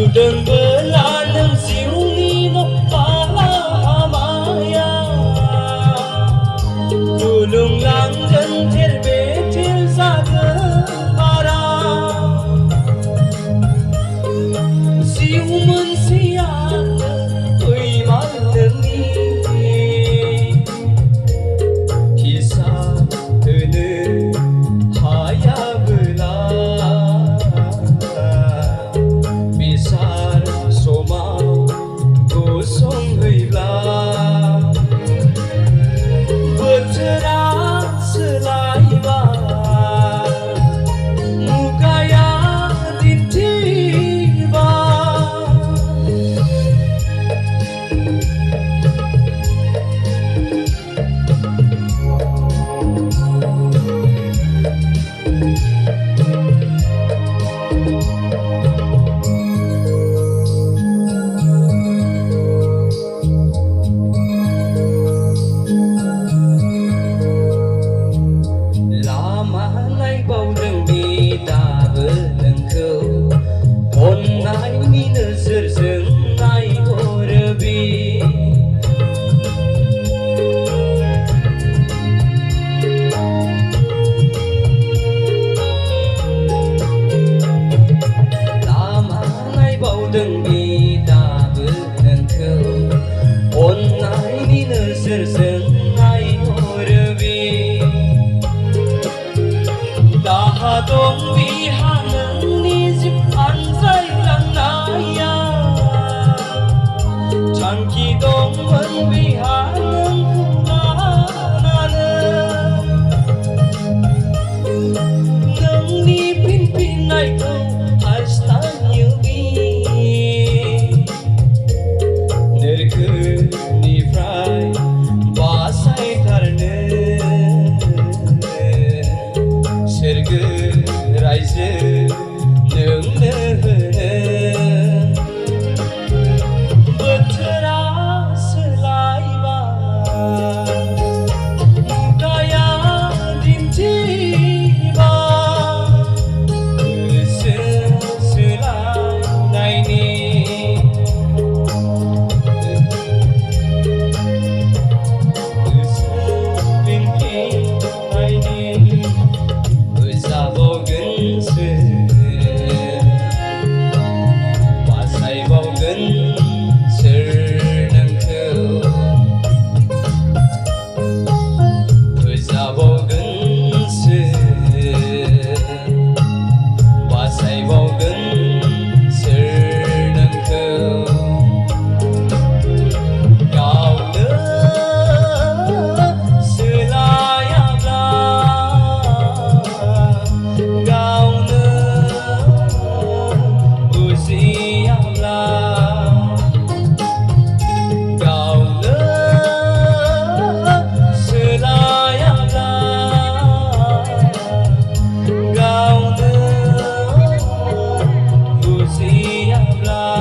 Belah ng siungi mo pahamaya. Tulong lang dyan terbetil sa kemara. Siuman siya uy malami. Kisah tene haya belah. Bisar soma gosong heulah. Bercerah selaiba mukaya ditiba. Deng bidabe nengkau onai ni nezir zenai orbi daha dong bihaneng ni zip anzai lang naya changki dong wen bihaneng kunanane neng ni pimpinai kau hasta nyubi Nifrai basai karne serge raise nöngne betera selaiba mukaya dintiba selai naini. Siap lah.